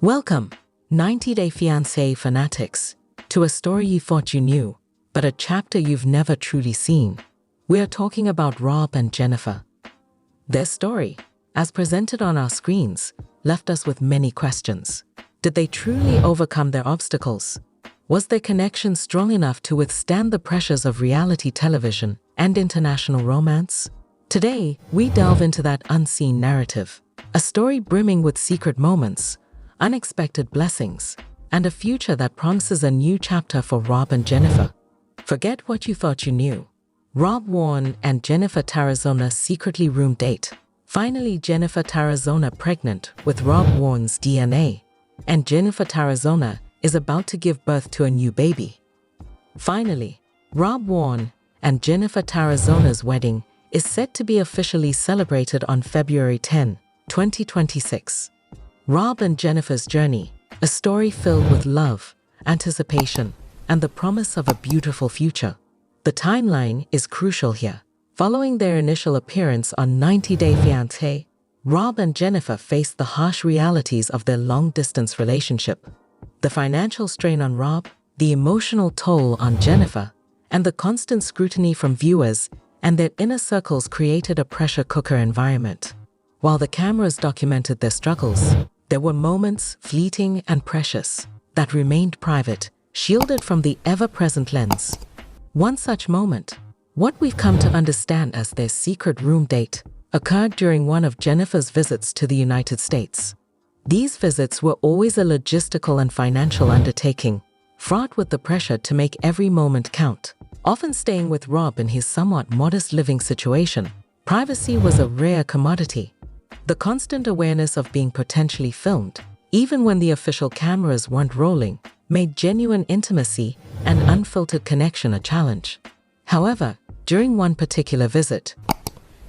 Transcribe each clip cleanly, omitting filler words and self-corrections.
Welcome, 90-Day Fiancé fanatics, to a story you thought you knew, but a chapter you've never truly seen. We are talking about Rob and Jeniffer. Their story, as presented on our screens, left us with many questions. Did they truly overcome their obstacles? Was their connection strong enough to withstand the pressures of reality television and international romance? Today, we delve into that unseen narrative, a story brimming with secret moments, unexpected blessings, and a future that promises a new chapter for Rob and Jeniffer. Forget what you thought you knew. Rob Warne and Jeniffer Tarazona secretly room date. Finally, Jeniffer Tarazona pregnant with Rob Warne's DNA, and Jeniffer Tarazona is about to give birth to a new baby. Finally, Rob Warne and Jeniffer Tarazona's wedding is set to be officially celebrated on February 10, 2026. Rob and Jeniffer's journey, a story filled with love, anticipation, and the promise of a beautiful future. The timeline is crucial here. Following their initial appearance on 90-Day Fiancé, Rob and Jeniffer faced the harsh realities of their long-distance relationship. The financial strain on Rob, the emotional toll on Jeniffer, and the constant scrutiny from viewers and their inner circles created a pressure cooker environment. While the cameras documented their struggles, there were moments, fleeting and precious, that remained private, shielded from the ever-present lens. One such moment, what we've come to understand as their secret room date, occurred during one of Jeniffer's visits to the United States. These visits were always a logistical and financial undertaking, fraught with the pressure to make every moment count. Often staying with Rob in his somewhat modest living situation, privacy was a rare commodity. The constant awareness of being potentially filmed, even when the official cameras weren't rolling, made genuine intimacy and unfiltered connection a challenge. However, during one particular visit,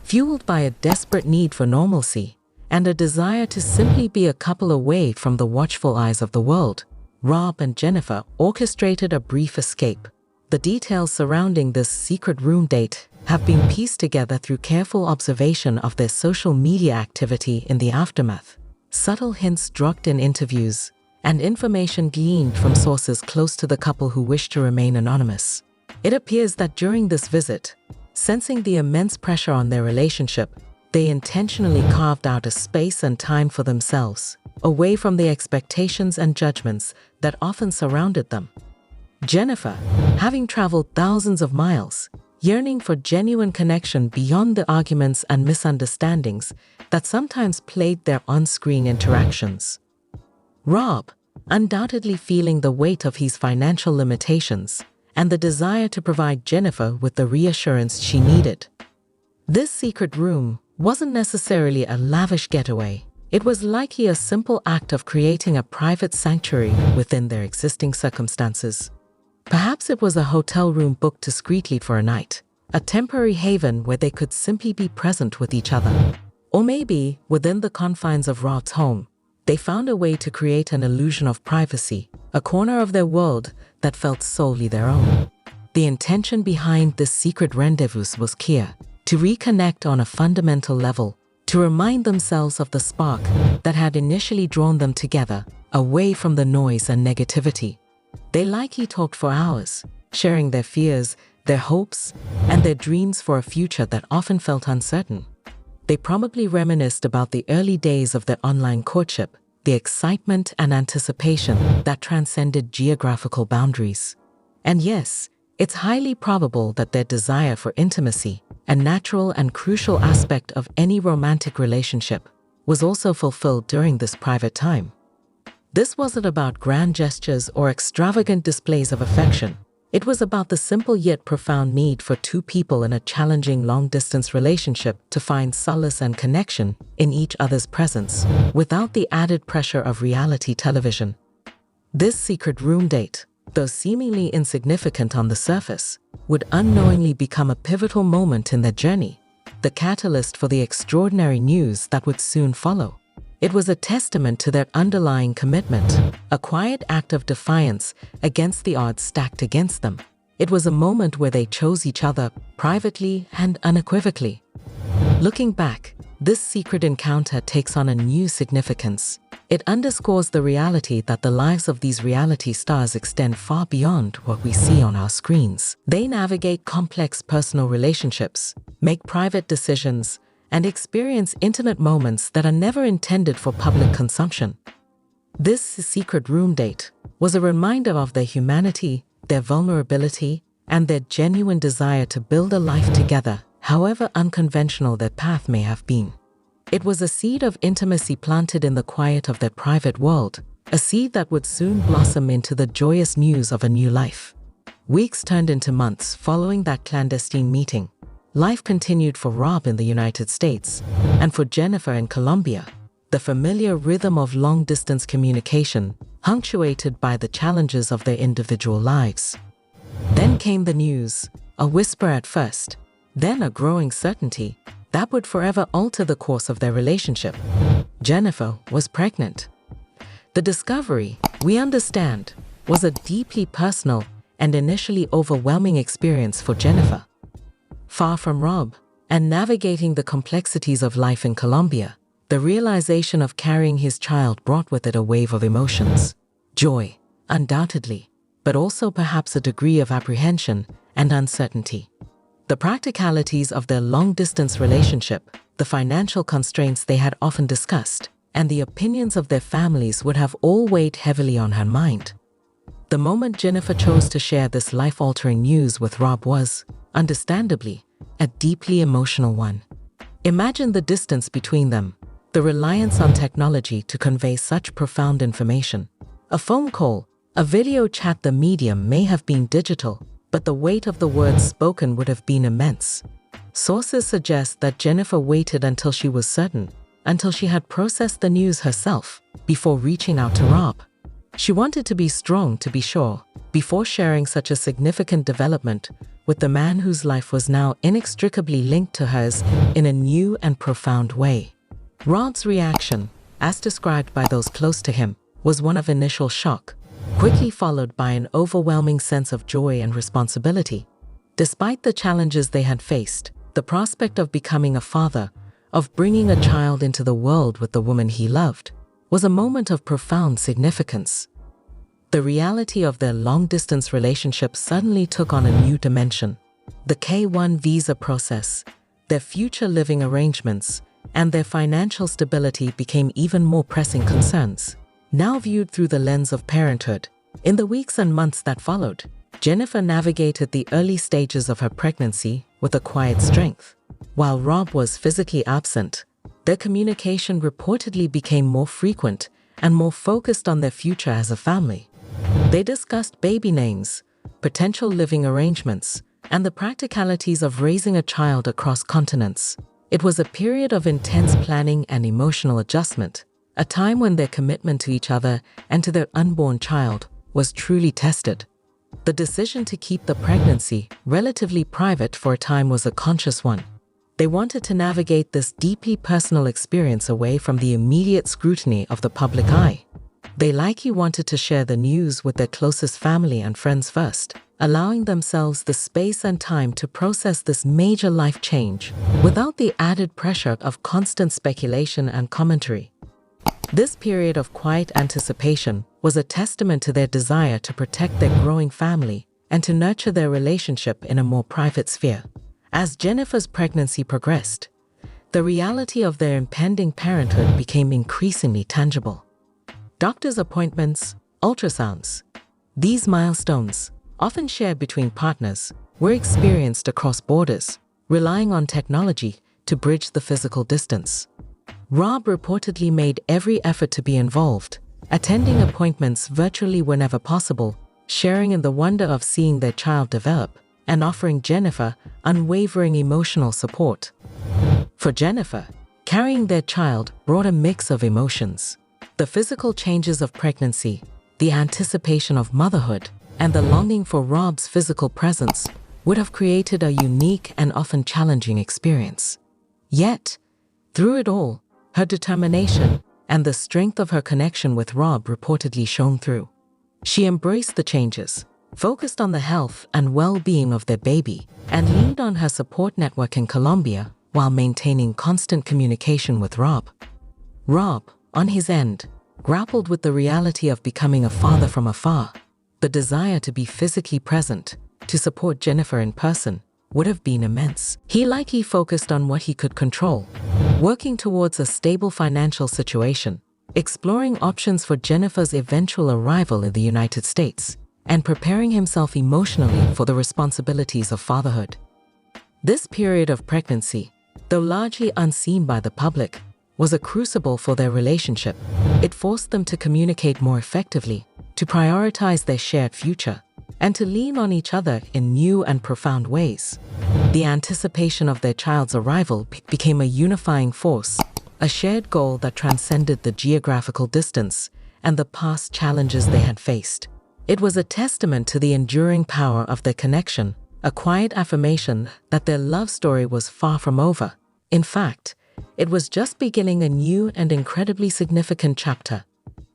fueled by a desperate need for normalcy and a desire to simply be a couple away from the watchful eyes of the world, Rob and Jeniffer orchestrated a brief escape. The details surrounding this secret room date have been pieced together through careful observation of their social media activity in the aftermath, subtle hints dropped in interviews, and information gleaned from sources close to the couple who wish to remain anonymous. It appears that during this visit, sensing the immense pressure on their relationship, they intentionally carved out a space and time for themselves, away from the expectations and judgments that often surrounded them. Jeniffer, having traveled thousands of miles, yearning for genuine connection beyond the arguments and misunderstandings that sometimes plagued their on-screen interactions. Rob, undoubtedly feeling the weight of his financial limitations and the desire to provide Jeniffer with the reassurance she needed. This secret room wasn't necessarily a lavish getaway. It was likely a simple act of creating a private sanctuary within their existing circumstances. Perhaps it was a hotel room booked discreetly for a night, a temporary haven where they could simply be present with each other. Or maybe, within the confines of Rob's home, they found a way to create an illusion of privacy, a corner of their world that felt solely their own. The intention behind this secret rendezvous was clear: to reconnect on a fundamental level, to remind themselves of the spark that had initially drawn them together, away from the noise and negativity. They likely talked for hours, sharing their fears, their hopes, and their dreams for a future that often felt uncertain. They probably reminisced about the early days of their online courtship, the excitement and anticipation that transcended geographical boundaries. And yes, it's highly probable that their desire for intimacy, a natural and crucial aspect of any romantic relationship, was also fulfilled during this private time. This wasn't about grand gestures or extravagant displays of affection. It was about the simple yet profound need for two people in a challenging long-distance relationship to find solace and connection in each other's presence, without the added pressure of reality television. This secret room date, though seemingly insignificant on the surface, would unknowingly become a pivotal moment in their journey, the catalyst for the extraordinary news that would soon follow. It was a testament to their underlying commitment, a quiet act of defiance against the odds stacked against them. It was a moment where they chose each other privately and unequivocally. Looking back, this secret encounter takes on a new significance. It underscores the reality that the lives of these reality stars extend far beyond what we see on our screens. They navigate complex personal relationships, make private decisions, and experience intimate moments that are never intended for public consumption. This secret room date was a reminder of their humanity, their vulnerability, and their genuine desire to build a life together, however unconventional their path may have been. It was a seed of intimacy planted in the quiet of their private world, a seed that would soon blossom into the joyous news of a new life. Weeks turned into months following that clandestine meeting. Life continued for Rob in the United States, and for Jeniffer in Colombia, the familiar rhythm of long-distance communication, punctuated by the challenges of their individual lives. Then came the news, a whisper at first, then a growing certainty that would forever alter the course of their relationship. Jeniffer was pregnant. The discovery, we understand, was a deeply personal and initially overwhelming experience for Jeniffer. Far from Rob, and navigating the complexities of life in Colombia, the realization of carrying his child brought with it a wave of emotions. Joy, undoubtedly, but also perhaps a degree of apprehension and uncertainty. The practicalities of their long-distance relationship, the financial constraints they had often discussed, and the opinions of their families would have all weighed heavily on her mind. The moment Jeniffer chose to share this life-altering news with Rob was, understandably, a deeply emotional one. Imagine the distance between them, the reliance on technology to convey such profound information. A phone call, a video chat, the medium may have been digital, but the weight of the words spoken would have been immense. Sources suggest that Jeniffer waited until she was certain, until she had processed the news herself, before reaching out to Rob. She wanted to be strong, to be sure, before sharing such a significant development with the man whose life was now inextricably linked to hers in a new and profound way. Rob's reaction, as described by those close to him, was one of initial shock, quickly followed by an overwhelming sense of joy and responsibility. Despite the challenges they had faced, the prospect of becoming a father, of bringing a child into the world with the woman he loved, was a moment of profound significance. The reality of their long-distance relationship suddenly took on a new dimension. The K-1 visa process, their future living arrangements, and their financial stability became even more pressing concerns. Now viewed through the lens of parenthood, in the weeks and months that followed, Jeniffer navigated the early stages of her pregnancy with a quiet strength. While Rob was physically absent, their communication reportedly became more frequent and more focused on their future as a family. They discussed baby names, potential living arrangements, and the practicalities of raising a child across continents. It was a period of intense planning and emotional adjustment, a time when their commitment to each other and to their unborn child was truly tested. The decision to keep the pregnancy relatively private for a time was a conscious one. They wanted to navigate this deeply personal experience away from the immediate scrutiny of the public eye. They likely wanted to share the news with their closest family and friends first, allowing themselves the space and time to process this major life change without the added pressure of constant speculation and commentary. This period of quiet anticipation was a testament to their desire to protect their growing family and to nurture their relationship in a more private sphere. As Jeniffer's pregnancy progressed, the reality of their impending parenthood became increasingly tangible. Doctor's appointments, ultrasounds. These milestones, often shared between partners, were experienced across borders, relying on technology to bridge the physical distance. Rob reportedly made every effort to be involved, attending appointments virtually whenever possible, sharing in the wonder of seeing their child develop, and offering Jeniffer unwavering emotional support. For Jeniffer, carrying their child brought a mix of emotions. The physical changes of pregnancy, the anticipation of motherhood, and the longing for Rob's physical presence would have created a unique and often challenging experience. Yet, through it all, her determination and the strength of her connection with Rob reportedly shone through. She embraced the changes, focused on the health and well-being of their baby, and leaned on her support network in Colombia while maintaining constant communication with Rob. Rob, on his end, grappled with the reality of becoming a father from afar. The desire to be physically present, to support Jeniffer in person, would have been immense. He likely focused on what he could control, working towards a stable financial situation, exploring options for Jeniffer's eventual arrival in the United States, and preparing himself emotionally for the responsibilities of fatherhood. This period of pregnancy, though largely unseen by the public, was a crucible for their relationship. It forced them to communicate more effectively, to prioritize their shared future, and to lean on each other in new and profound ways. The anticipation of their child's arrival became a unifying force, a shared goal that transcended the geographical distance and the past challenges they had faced. It was a testament to the enduring power of their connection, a quiet affirmation that their love story was far from over. In fact, it was just beginning a new and incredibly significant chapter.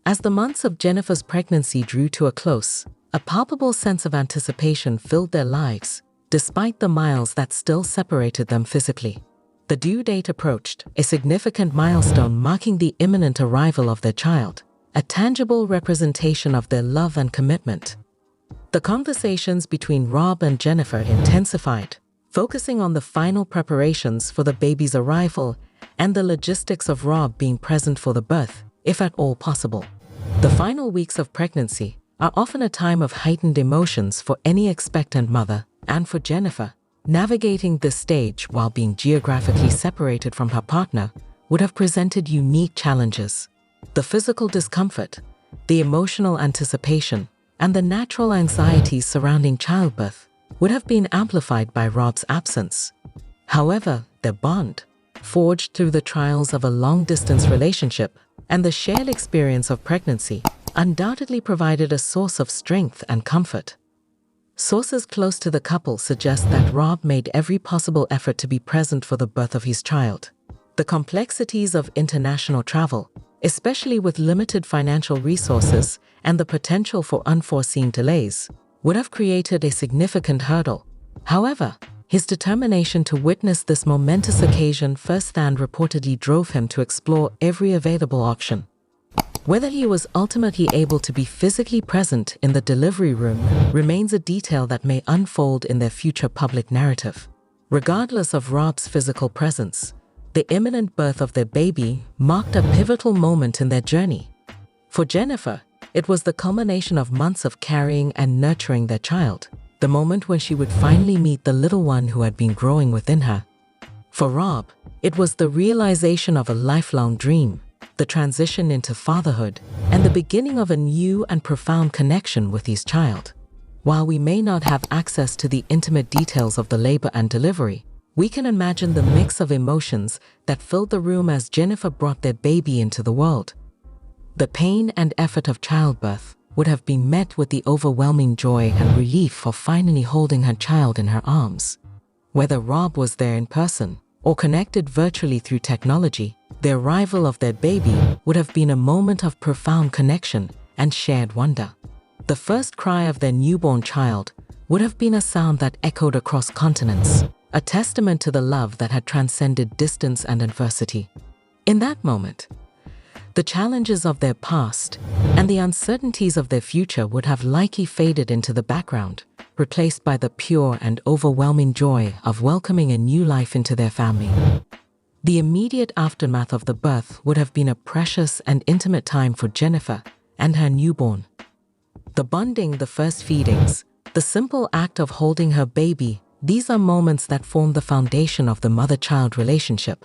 As the months of Jeniffer's pregnancy drew to a close, a palpable sense of anticipation filled their lives, despite the miles that still separated them physically. The due date approached, a significant milestone marking the imminent arrival of their child, a tangible representation of their love and commitment. The conversations between Rob and Jeniffer intensified, focusing on the final preparations for the baby's arrival and the logistics of Rob being present for the birth, if at all possible. The final weeks of pregnancy are often a time of heightened emotions for any expectant mother, and for Jeniffer, navigating this stage while being geographically separated from her partner would have presented unique challenges. The physical discomfort, the emotional anticipation, and the natural anxieties surrounding childbirth would have been amplified by Rob's absence. However, their bond, forged through the trials of a long-distance relationship and the shared experience of pregnancy, undoubtedly provided a source of strength and comfort. Sources close to the couple suggest that Rob made every possible effort to be present for the birth of his child. The complexities of international travel, especially with limited financial resources and the potential for unforeseen delays, would have created a significant hurdle. However, his determination to witness this momentous occasion firsthand reportedly drove him to explore every available option. Whether he was ultimately able to be physically present in the delivery room remains a detail that may unfold in their future public narrative. Regardless of Rob's physical presence, the imminent birth of their baby marked a pivotal moment in their journey. For Jeniffer, it was the culmination of months of carrying and nurturing their child, the moment when she would finally meet the little one who had been growing within her. For Rob, it was the realization of a lifelong dream, the transition into fatherhood, and the beginning of a new and profound connection with his child. While we may not have access to the intimate details of the labor and delivery, we can imagine the mix of emotions that filled the room as Jeniffer brought their baby into the world. The pain and effort of childbirth would have been met with the overwhelming joy and relief of finally holding her child in her arms. Whether Rob was there in person or connected virtually through technology, the arrival of their baby would have been a moment of profound connection and shared wonder. The first cry of their newborn child would have been a sound that echoed across continents, a testament to the love that had transcended distance and adversity. In that moment, the challenges of their past and the uncertainties of their future would have likely faded into the background, replaced by the pure and overwhelming joy of welcoming a new life into their family. The immediate aftermath of the birth would have been a precious and intimate time for Jeniffer and her newborn. The bonding, the first feedings, the simple act of holding her baby, these are moments that form the foundation of the mother-child relationship.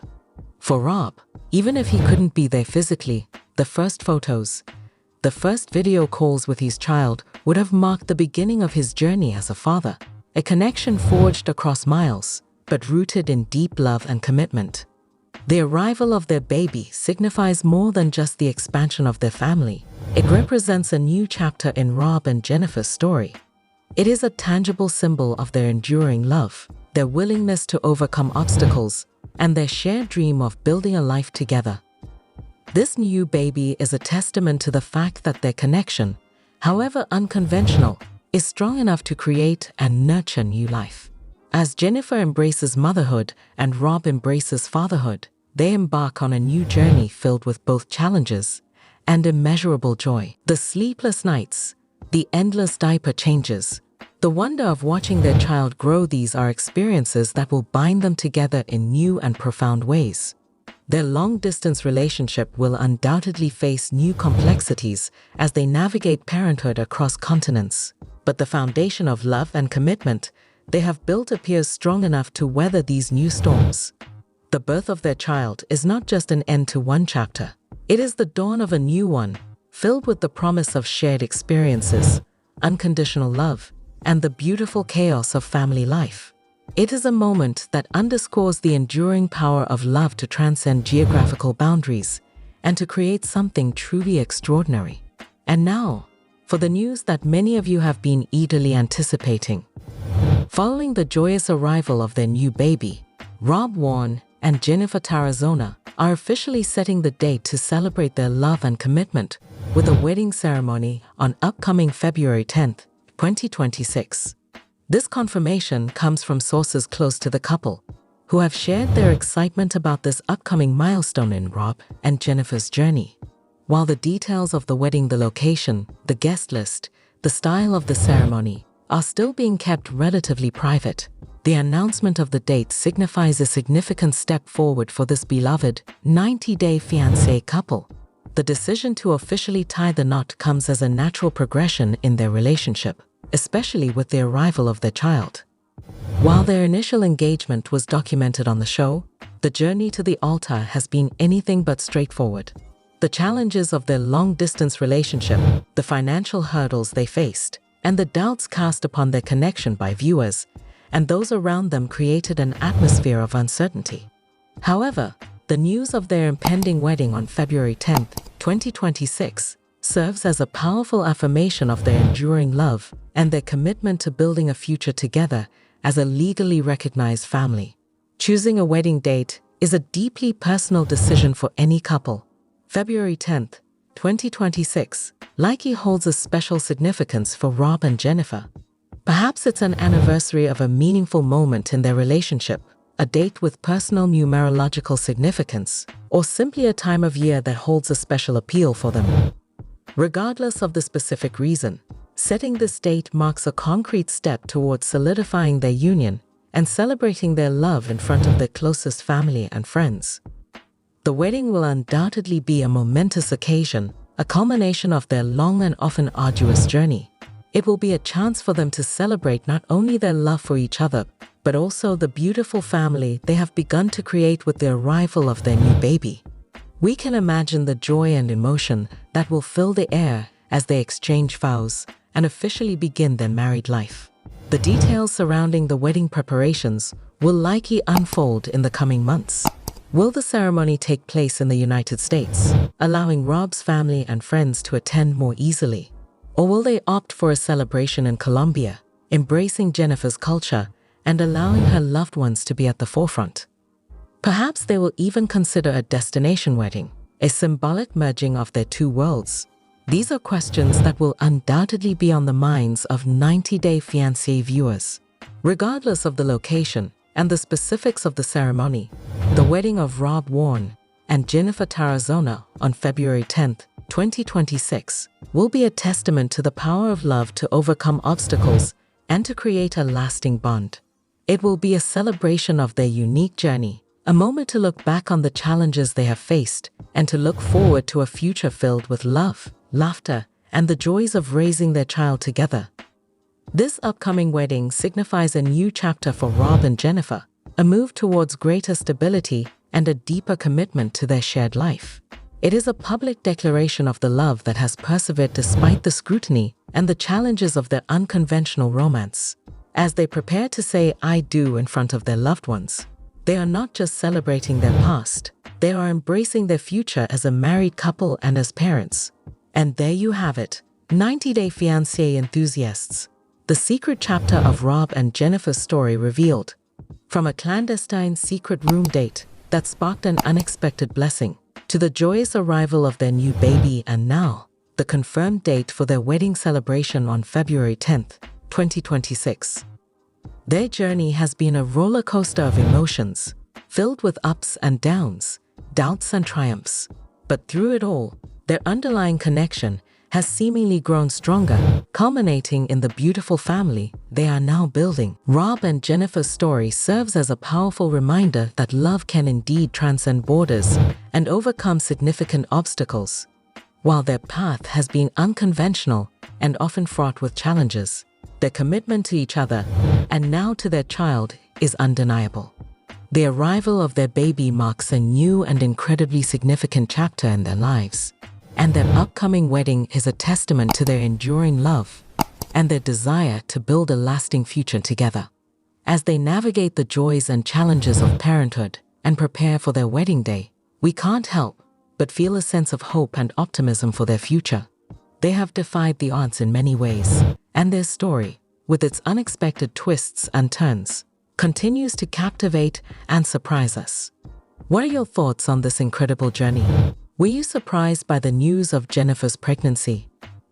For Rob, even if he couldn't be there physically, the first photos, the first video calls with his child would have marked the beginning of his journey as a father, a connection forged across miles, but rooted in deep love and commitment. The arrival of their baby signifies more than just the expansion of their family. It represents a new chapter in Rob and Jeniffer's story. It is a tangible symbol of their enduring love, their willingness to overcome obstacles, and their shared dream of building a life together. This new baby is a testament to the fact that their connection, however unconventional, is strong enough to create and nurture new life. As Jeniffer embraces motherhood and Rob embraces fatherhood, they embark on a new journey filled with both challenges and immeasurable joy. The sleepless nights, the endless diaper changes, the wonder of watching their child grow, these are experiences that will bind them together in new and profound ways. Their long-distance relationship will undoubtedly face new complexities as they navigate parenthood across continents. But the foundation of love and commitment they have built appears strong enough to weather these new storms. The birth of their child is not just an end to one chapter. It is the dawn of a new one, filled with the promise of shared experiences, unconditional love, and the beautiful chaos of family life. It is a moment that underscores the enduring power of love to transcend geographical boundaries and to create something truly extraordinary. And now, for the news that many of you have been eagerly anticipating. Following the joyous arrival of their new baby, Warne and Jeniffer are officially setting the date to celebrate their love and commitment with a wedding ceremony on upcoming February 10th, 2026. This confirmation comes from sources close to the couple, who have shared their excitement about this upcoming milestone in Rob and Jennifer's journey. While the details of the wedding, the location, the guest list, the style of the ceremony are still being kept relatively private, the announcement of the date signifies a significant step forward for this beloved 90-day fiancé couple. The decision to officially tie the knot comes as a natural progression in their relationship, especially with the arrival of their child. While their initial engagement was documented on the show, the journey to the altar has been anything but straightforward. The challenges of their long-distance relationship, the financial hurdles they faced, and the doubts cast upon their connection by viewers and those around them created an atmosphere of uncertainty. However, the news of their impending wedding on February 10, 2026, serves as a powerful affirmation of their enduring love and their commitment to building a future together as a legally recognized family. Choosing a wedding date is a deeply personal decision for any couple. February 10, 2026, likely holds a special significance for Rob and Jeniffer. Perhaps it's an anniversary of a meaningful moment in their relationship, a date with personal numerological significance, or simply a time of year that holds a special appeal for them. Regardless of the specific reason, setting this date marks a concrete step towards solidifying their union and celebrating their love in front of their closest family and friends. The wedding will undoubtedly be a momentous occasion, a culmination of their long and often arduous journey. It will be a chance for them to celebrate not only their love for each other, but also the beautiful family they have begun to create with the arrival of their new baby. We can imagine the joy and emotion that will fill the air as they exchange vows and officially begin their married life. The details surrounding the wedding preparations will likely unfold in the coming months. Will the ceremony take place in the United States, allowing Rob's family and friends to attend more easily? Or will they opt for a celebration in Colombia, embracing Jennifer's culture and allowing her loved ones to be at the forefront? Perhaps they will even consider a destination wedding, a symbolic merging of their two worlds. These are questions that will undoubtedly be on the minds of 90-day fiancé viewers. Regardless of the location and the specifics of the ceremony, the wedding of Warne and Jeniffer on February 10, 2026, will be a testament to the power of love to overcome obstacles and to create a lasting bond. It will be a celebration of their unique journey, a moment to look back on the challenges they have faced and to look forward to a future filled with love, laughter, and the joys of raising their child together. This upcoming wedding signifies a new chapter for Rob and Jeniffer, a move towards greater stability and a deeper commitment to their shared life. It is a public declaration of the love that has persevered despite the scrutiny and the challenges of their unconventional romance. As they prepare to say "I do" in front of their loved ones, they are not just celebrating their past, they are embracing their future as a married couple and as parents. And there you have it, 90-day fiancé enthusiasts. The secret chapter of Rob and Jennifer's story revealed. From a clandestine secret room date that sparked an unexpected blessing, to the joyous arrival of their new baby, and now, the confirmed date for their wedding celebration on February 10, 2026. Their journey has been a roller coaster of emotions, filled with ups and downs, doubts and triumphs. But through it all, Their underlying connection has seemingly grown stronger, culminating in the beautiful family they are now building. Rob and Jennifer's story serves as a powerful reminder that love can indeed transcend borders and overcome significant obstacles. While their path has been unconventional and often fraught with challenges, their commitment to each other and now to their child is undeniable. The arrival of their baby marks a new and incredibly significant chapter in their lives, and their upcoming wedding is a testament to their enduring love and their desire to build a lasting future together. As they navigate the joys and challenges of parenthood and prepare for their wedding day, we can't help but feel a sense of hope and optimism for their future. They have defied the odds in many ways, and their story, with its unexpected twists and turns, continues to captivate and surprise us. What are your thoughts on this incredible journey? Were you surprised by the news of Jennifer's pregnancy?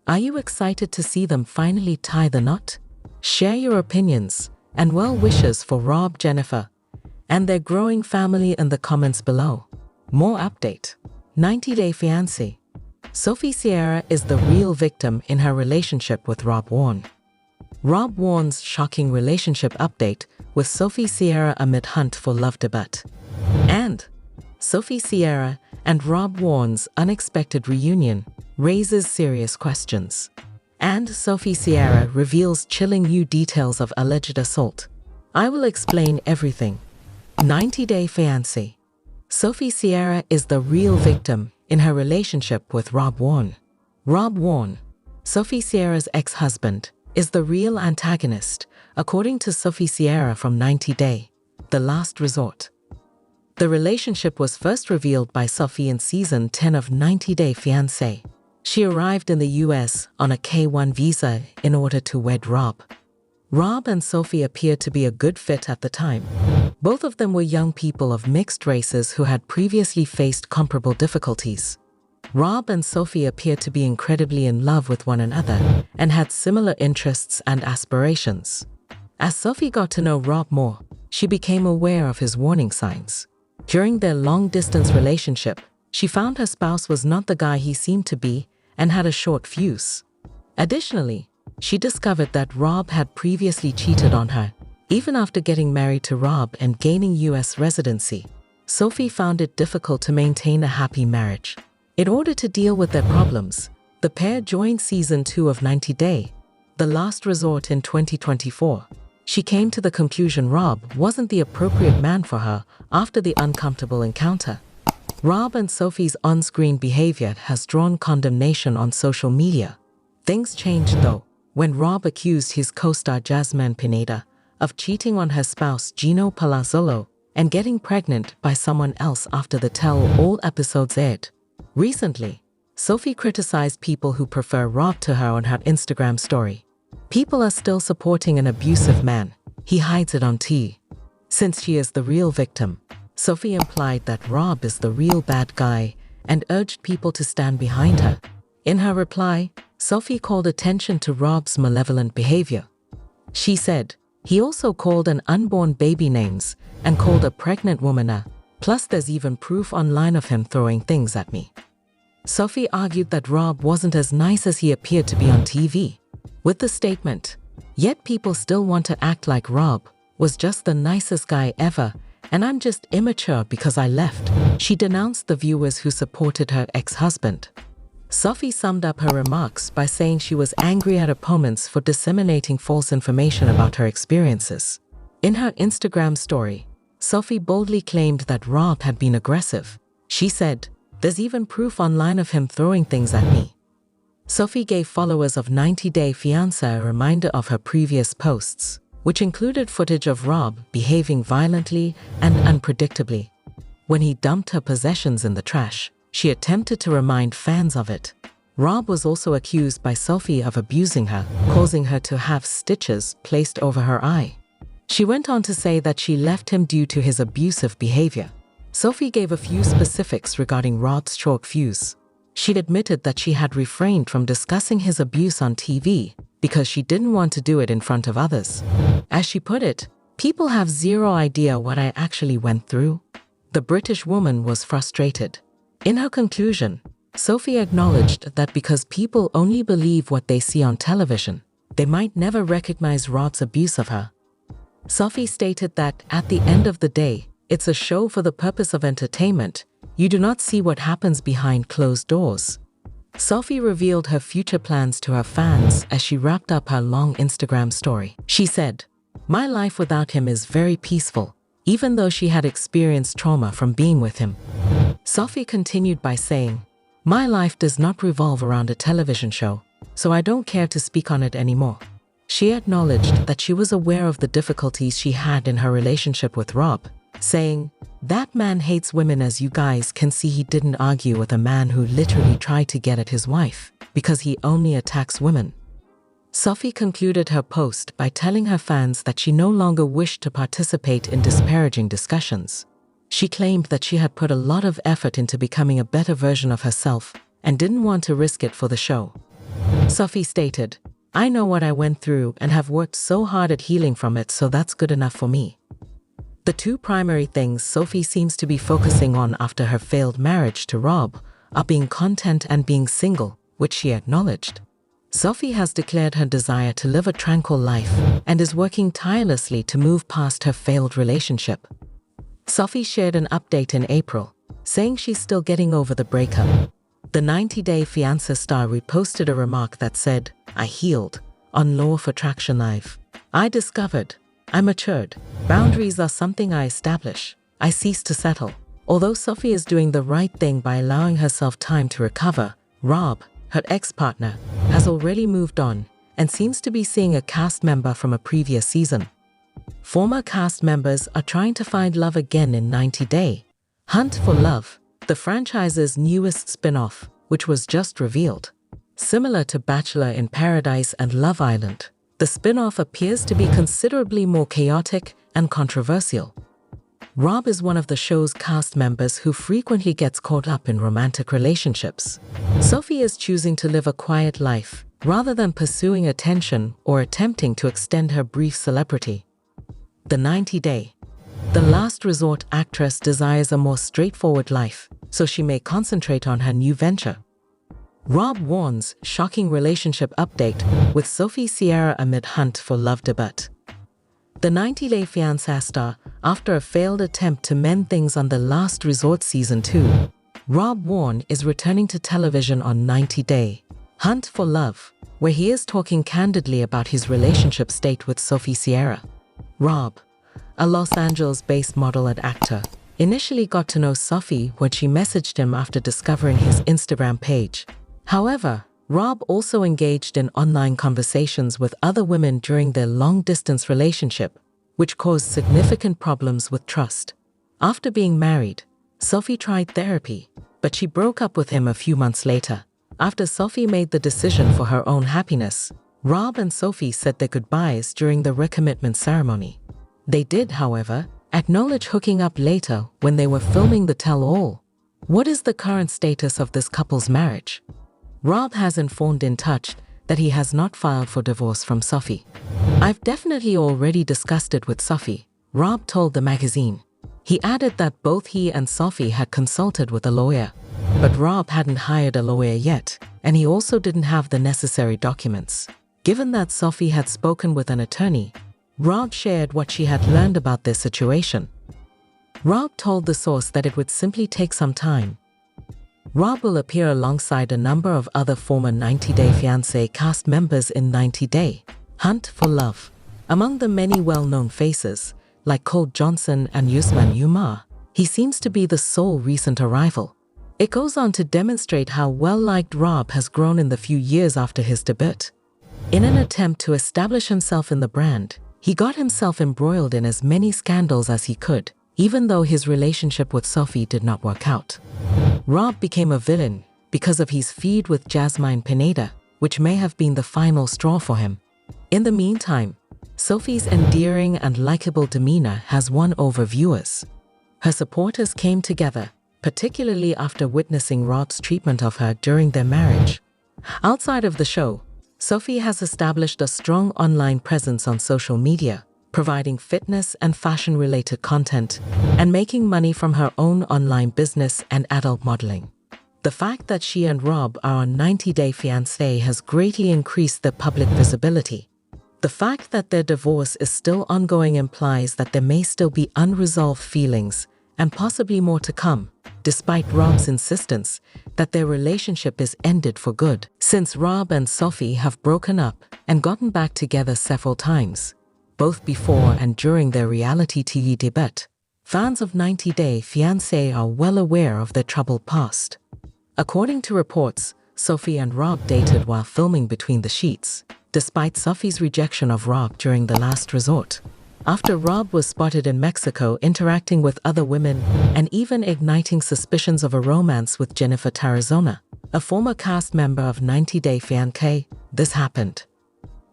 Are you excited to see them finally tie the knot? Share your opinions and well wishes for Rob, Jennifer, and their growing family in the comments below. More update. 90-Day Fiancé. Sophie Sierra is the real victim in her relationship with Rob Warne. Rob Warne's shocking relationship update with Sophie Sierra amid hunt for love debut. And Sophie Sierra and Rob Warne's unexpected reunion raises serious questions. And Sophie Sierra reveals chilling new details of alleged assault. I will explain everything. 90-Day Fiancé. Sophie Sierra is the real victim in her relationship with Rob Warne. Rob Warne, Sophie Sierra's ex-husband, is the real antagonist, according to Sophie Sierra from 90 Day, The Last Resort. The relationship was first revealed by Sophie in season 10 of 90 Day Fiancé. She arrived in the US on a K-1 visa in order to wed Rob. Rob and Sophie appeared to be a good fit at the time. Both of them were young people of mixed races who had previously faced comparable difficulties. Rob and Sophie appeared to be incredibly in love with one another and had similar interests and aspirations. As Sophie got to know Rob more, she became aware of his warning signs. During their long-distance relationship, she found her spouse was not the guy he seemed to be and had a short fuse. Additionally, she discovered that Rob had previously cheated on her. Even after getting married to Rob and gaining US residency, Sophie found it difficult to maintain a happy marriage. In order to deal with their problems, the pair joined season 2 of 90 Day, The Last Resort in 2024. She came to the conclusion Rob wasn't the appropriate man for her after the uncomfortable encounter. Rob and Sophie's on-screen behavior has drawn condemnation on social media. Things changed though, when Rob accused his co-star Jasmine Pineda of cheating on her spouse Gino Palazzolo and getting pregnant by someone else after the tell-all episodes aired. Recently, Sophie criticized people who prefer Rob to her on her Instagram story. People are still supporting an abusive man. He hides it on T. Since she is the real victim, Sophie implied that Rob is the real bad guy and urged people to stand behind her. In her reply, Sophie called attention to Rob's malevolent behavior. She said, he also called an unborn baby names and called a pregnant woman a, plus there's even proof online of him throwing things at me. Sophie argued that Rob wasn't as nice as he appeared to be on TV. With the statement, yet people still want to act like Rob was just the nicest guy ever, and I'm just immature because I left, she denounced the viewers who supported her ex-husband. Sophie summed up her remarks by saying she was angry at opponents for disseminating false information about her experiences. In her Instagram story, Sophie boldly claimed that Rob had been aggressive. She said, "There's even proof online of him throwing things at me." Sophie gave followers of 90 Day Fiancé a reminder of her previous posts, which included footage of Rob behaving violently and unpredictably. When he dumped her possessions in the trash, she attempted to remind fans of it. Rob was also accused by Sophie of abusing her, causing her to have stitches placed over her eye. She went on to say that she left him due to his abusive behavior. Sophie gave a few specifics regarding Rob's short fuse. She'd admitted that she had refrained from discussing his abuse on TV because she didn't want to do it in front of others. As she put it, "People have zero idea what I actually went through." The British woman was frustrated. In her conclusion, Sophie acknowledged that because people only believe what they see on television, they might never recognize Rob's abuse of her. Sophie stated that, at the end of the day, it's a show for the purpose of entertainment. You do not see what happens behind closed doors. Sophie revealed her future plans to her fans as she wrapped up her long Instagram story. She said, "My life without him is very peaceful, even though she had experienced trauma from being with him." Sophie continued by saying, "My life does not revolve around a television show, so I don't care to speak on it anymore." She acknowledged that she was aware of the difficulties she had in her relationship with Rob, saying, "That man hates women. As you guys can see, he didn't argue with a man who literally tried to get at his wife, because he only attacks women." Sophie concluded her post by telling her fans that she no longer wished to participate in disparaging discussions. She claimed that she had put a lot of effort into becoming a better version of herself and didn't want to risk it for the show. Sophie stated, "I know what I went through and have worked so hard at healing from it, so that's good enough for me." The two primary things Sophie seems to be focusing on after her failed marriage to Rob are being content and being single, which she acknowledged. Sophie has declared her desire to live a tranquil life and is working tirelessly to move past her failed relationship. Sophie shared an update in April, saying she's still getting over the breakup. The 90-day Fiance star reposted a remark that said, "I healed," on Law of Attraction Live. "I discovered. I matured. Boundaries are something I establish. I cease to settle." Although Sophie is doing the right thing by allowing herself time to recover, Rob, her ex-partner, has already moved on and seems to be seeing a cast member from a previous season. Former cast members are trying to find love again in 90 Day. Hunt for Love, the franchise's newest spin-off, which was just revealed. Similar to Bachelor in Paradise and Love Island, the spin-off appears to be considerably more chaotic and controversial. Rob is one of the show's cast members who frequently gets caught up in romantic relationships. Sophie is choosing to live a quiet life, rather than pursuing attention or attempting to extend her brief celebrity. The 90 Day. The last resort actress desires a more straightforward life, so she may concentrate on her new venture. Rob Warne's shocking relationship update with Sophie Sierra amid Hunt for Love debut. The 90 Day Fiancé star, after a failed attempt to mend things on The Last Resort Season 2, Rob Warne is returning to television on 90 Day Hunt for Love, where he is talking candidly about his relationship state with Sophie Sierra. Rob, a Los Angeles-based model and actor, initially got to know Sophie when she messaged him after discovering his Instagram page. However, Rob also engaged in online conversations with other women during their long-distance relationship, which caused significant problems with trust. After being married, Sophie tried therapy, but she broke up with him a few months later. After Sophie made the decision for her own happiness, Rob and Sophie said their goodbyes during the recommitment ceremony. They did, however, acknowledge hooking up later when they were filming the tell-all. What is the current status of this couple's marriage? Rob has informed In Touch that he has not filed for divorce from Sophie. "I've definitely already discussed it with Sophie," Rob told the magazine. He added that both he and Sophie had consulted with a lawyer, but Rob hadn't hired a lawyer yet, and he also didn't have the necessary documents. Given that Sophie had spoken with an attorney, Rob shared what she had learned about their situation. Rob told the source that it would simply take some time. Rob will appear alongside a number of other former 90 Day Fiancé cast members in 90 Day Hunt for Love. Among the many well-known faces, like Cole Johnson and Usman Umar, he seems to be the sole recent arrival. It goes on to demonstrate how well-liked Rob has grown in the few years after his debut. In an attempt to establish himself in the brand, he got himself embroiled in as many scandals as he could, even though his relationship with Sophie did not work out. Rob became a villain because of his feud with Jasmine Pineda, which may have been the final straw for him. In the meantime, Sophie's endearing and likable demeanor has won over viewers. Her supporters came together, particularly after witnessing Rob's treatment of her during their marriage. Outside of the show, Sophie has established a strong online presence on social media, providing fitness and fashion-related content, and making money from her own online business and adult modeling. The fact that she and Rob are on 90-day fiancé has greatly increased their public visibility. The fact that their divorce is still ongoing implies that there may still be unresolved feelings and possibly more to come, despite Rob's insistence that their relationship is ended for good. Since Rob and Sophie have broken up and gotten back together several times, both before and during their reality TV debut, fans of 90-Day Fiancé are well aware of their troubled past. According to reports, Sophie and Rob dated while filming Between the Sheets, despite Sophie's rejection of Rob during the last resort. After Rob was spotted in Mexico interacting with other women and even igniting suspicions of a romance with Jeniffer, a former cast member of 90-Day Fiancé, this happened.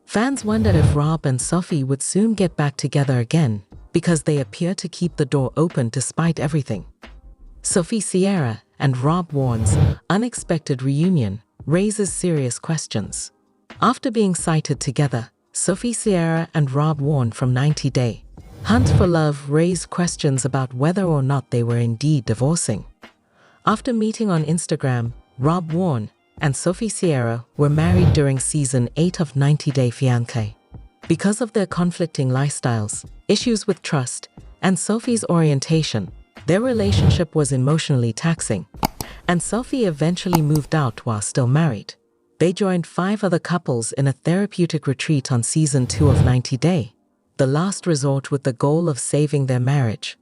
Fans wonder if Rob and Sophie would soon get back together again, because they appear to keep the door open despite everything. Sophie Sierra and Rob Warne's unexpected reunion raises serious questions. After being sighted together, Sophie Sierra and Rob Warne from 90-Day Hunt for Love raised questions about whether or not they were indeed divorcing. After meeting on Instagram, Rob Warne and Sophie Sierra were married during season 8 of 90-Day Fiancé. Because of their conflicting lifestyles, issues with trust, and Sophie's orientation, their relationship was emotionally taxing, and Sophie eventually moved out while still married. They joined 5 other couples in a therapeutic retreat on season 2 of 90-Day, the last resort with the goal of saving their marriage.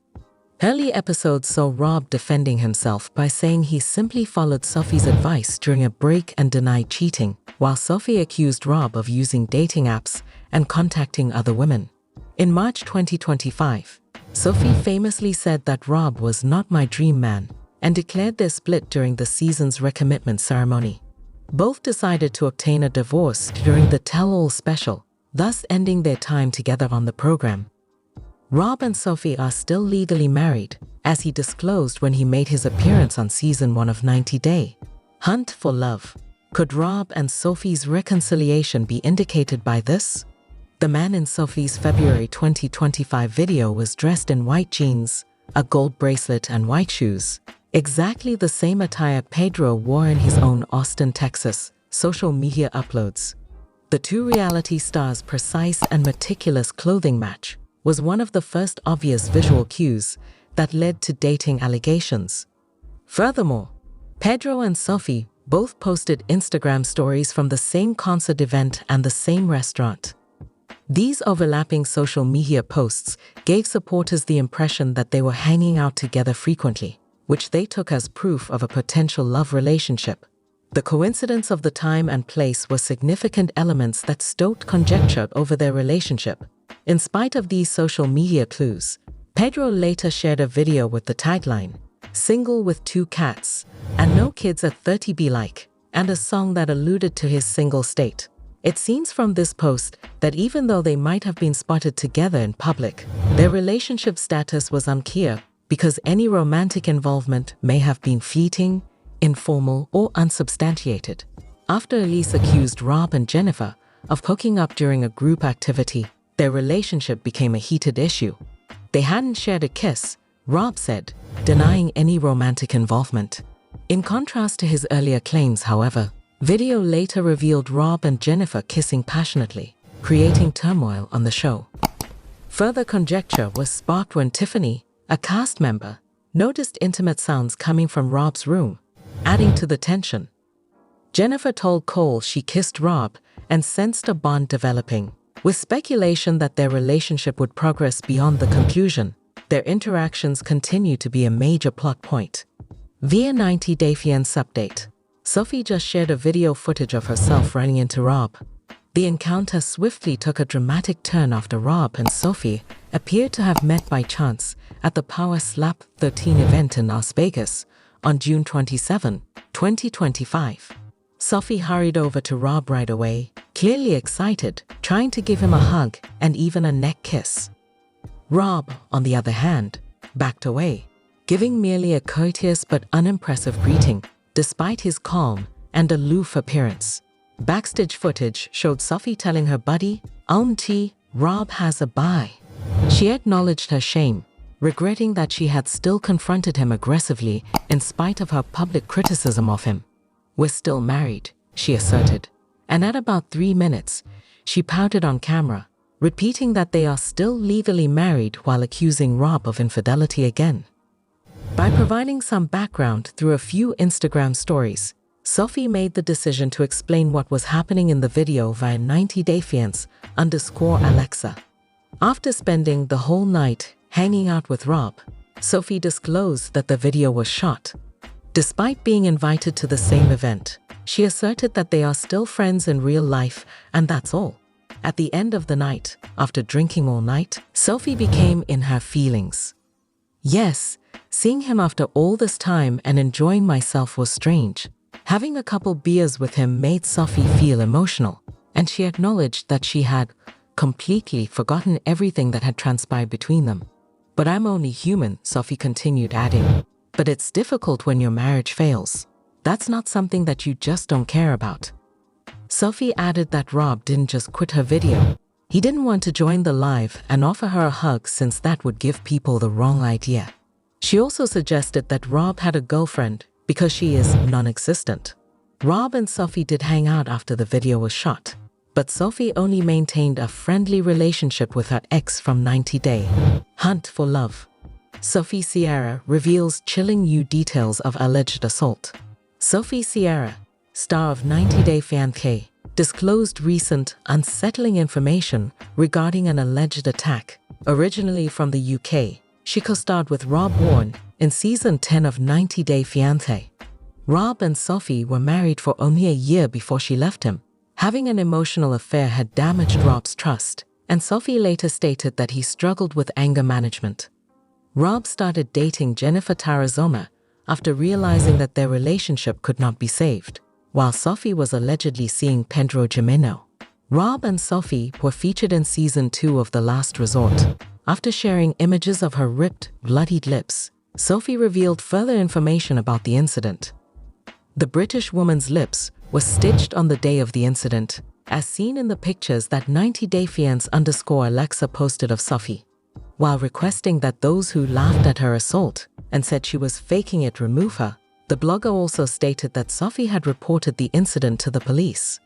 Early episodes saw Rob defending himself by saying he simply followed Sophie's advice during a break and denied cheating, while Sophie accused Rob of using dating apps and contacting other women. In March 2025, Sophie famously said that Rob was not my dream man and declared their split during the season's recommitment ceremony. Both decided to obtain a divorce during the Tell-All special, thus ending their time together on the program. Rob and Sophie are still legally married, as he disclosed when he made his appearance on season 1 of 90-Day Hunt for Love. Could Rob and Sophie's reconciliation be indicated by this? The man in Sophie's February 2025 video was dressed in white jeans, a gold bracelet and white shoes, exactly the same attire Pedro wore in his own Austin, Texas, social media uploads. The two reality stars' precise and meticulous clothing match was one of the first obvious visual cues that led to dating allegations. Furthermore, Pedro and Sophie both posted Instagram stories from the same concert event and the same restaurant. These overlapping social media posts gave supporters the impression that they were hanging out together frequently, which they took as proof of a potential love relationship. The coincidence of the time and place were significant elements that stoked conjecture over their relationship. In spite of these social media clues, Pedro later shared a video with the tagline, "Single with 2 cats, and no kids at 30 be like," and a song that alluded to his single state. It seems from this post that even though they might have been spotted together in public, their relationship status was unclear because any romantic involvement may have been fleeting, informal, or unsubstantiated. After Elise accused Rob and Jeniffer of hooking up during a group activity, their relationship became a heated issue. They hadn't shared a kiss, Rob said, denying any romantic involvement. In contrast to his earlier claims, however, video later revealed Rob and Jeniffer kissing passionately, creating turmoil on the show. Further conjecture was sparked when Tiffany, a cast member, noticed intimate sounds coming from Rob's room, adding to the tension. Jeniffer told Cole she kissed Rob and sensed a bond developing, with speculation that their relationship would progress beyond the conclusion. Their interactions continue to be a major plot point. Via 90-Day Fiancé update, Sophie just shared a video footage of herself running into Rob. The encounter swiftly took a dramatic turn after Rob and Sophie appeared to have met by chance at the Power Slap 13 event in Las Vegas on June 27, 2025. Sophie hurried over to Rob right away, clearly excited, trying to give him a hug and even a neck kiss. Rob, on the other hand, backed away, giving merely a courteous but unimpressive greeting, despite his calm and aloof appearance. Backstage footage showed Sophie telling her buddy, "OMG, Rob has a bye." She acknowledged her shame, regretting that she had still confronted him aggressively in spite of her public criticism of him. "We're still married," she asserted. And at about 3 minutes, she pouted on camera, repeating that they are still legally married while accusing Rob of infidelity again. By providing some background through a few Instagram stories, Sophie made the decision to explain what was happening in the video via 90-day fiancé _Alexa. After spending the whole night hanging out with Rob, Sophie disclosed that the video was shot. Despite being invited to the same event, she asserted that they are still friends in real life, and that's all. At the end of the night, after drinking all night, Sophie became in her feelings. "Yes, seeing him after all this time and enjoying myself was strange. Having a couple beers with him made Sophie feel emotional, and she acknowledged that she had completely forgotten everything that had transpired between them. But I'm only human," Sophie continued, adding, "But it's difficult when your marriage fails. That's not something that you just don't care about." Sophie added that Rob didn't just quit her video. He didn't want to join the live and offer her a hug since that would give people the wrong idea. She also suggested that Rob had a girlfriend because she is non-existent. Rob and Sophie did hang out after the video was shot, but Sophie only maintained a friendly relationship with her ex from 90-day hunt for love. Sophie Sierra reveals chilling new details of alleged assault. Sophie Sierra, star of 90-Day Fiancé, disclosed recent, unsettling information regarding an alleged attack. Originally from the UK, she co-starred with Rob Warne in Season 10 of 90-Day Fiancé. Rob and Sophie were married for only a year before she left him. Having an emotional affair had damaged Rob's trust, and Sophie later stated that he struggled with anger management. Rob started dating Jeniffer after realizing that their relationship could not be saved, while Sophie was allegedly seeing Pedro Jimeno. Rob and Sophie were featured in Season 2 of The Last Resort. After sharing images of her ripped, bloodied lips, Sophie revealed further information about the incident. The British woman's lips were stitched on the day of the incident, as seen in the pictures that 90-Day Fiancé _Alexa posted of Sophie. While requesting that those who laughed at her assault and said she was faking it remove her, the blogger also stated that Sophie had reported the incident to the police.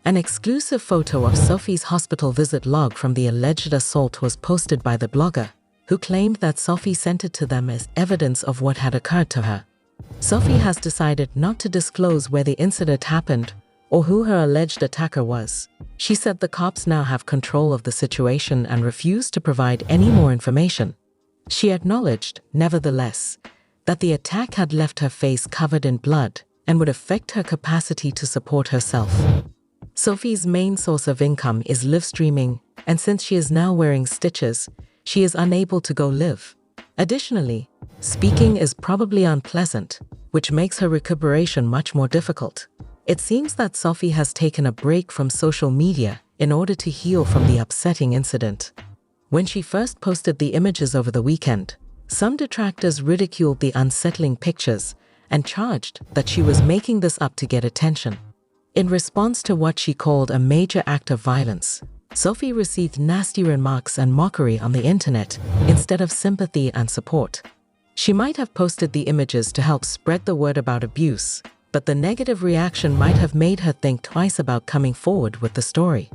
An exclusive photo of Sophie's hospital visit log from the alleged assault was posted by the blogger, who claimed that Sophie sent it to them as evidence of what had occurred to her. Sophie has decided not to disclose where the incident happened or who her alleged attacker was. She said the cops now have control of the situation and refused to provide any more information. She acknowledged, nevertheless, that the attack had left her face covered in blood and would affect her capacity to support herself. Sophie's main source of income is live streaming, and since she is now wearing stitches, she is unable to go live. Additionally, speaking is probably unpleasant, which makes her recuperation much more difficult. It seems that Sophie has taken a break from social media in order to heal from the upsetting incident. When she first posted the images over the weekend, some detractors ridiculed the unsettling pictures and charged that she was making this up to get attention. In response to what she called a major act of violence, Sophie received nasty remarks and mockery on the internet instead of sympathy and support. She might have posted the images to help spread the word about abuse, but the negative reaction might have made her think twice about coming forward with the story.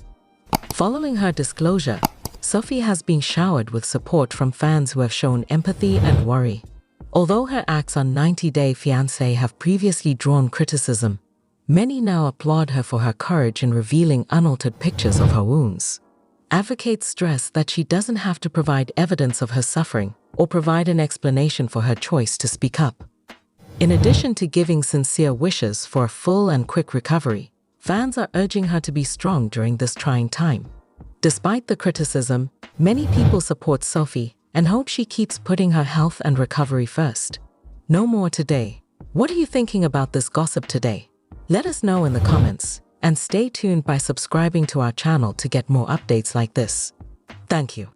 Following her disclosure, Sophie has been showered with support from fans who have shown empathy and worry. Although her acts on 90-Day Fiancé have previously drawn criticism, many now applaud her for her courage in revealing unaltered pictures of her wounds. Advocates stress that she doesn't have to provide evidence of her suffering or provide an explanation for her choice to speak up. In addition to giving sincere wishes for a full and quick recovery, fans are urging her to be strong during this trying time. Despite the criticism, many people support Sophie and hope she keeps putting her health and recovery first. No more today. What are you thinking about this gossip today? Let us know in the comments, and stay tuned by subscribing to our channel to get more updates like this. Thank you.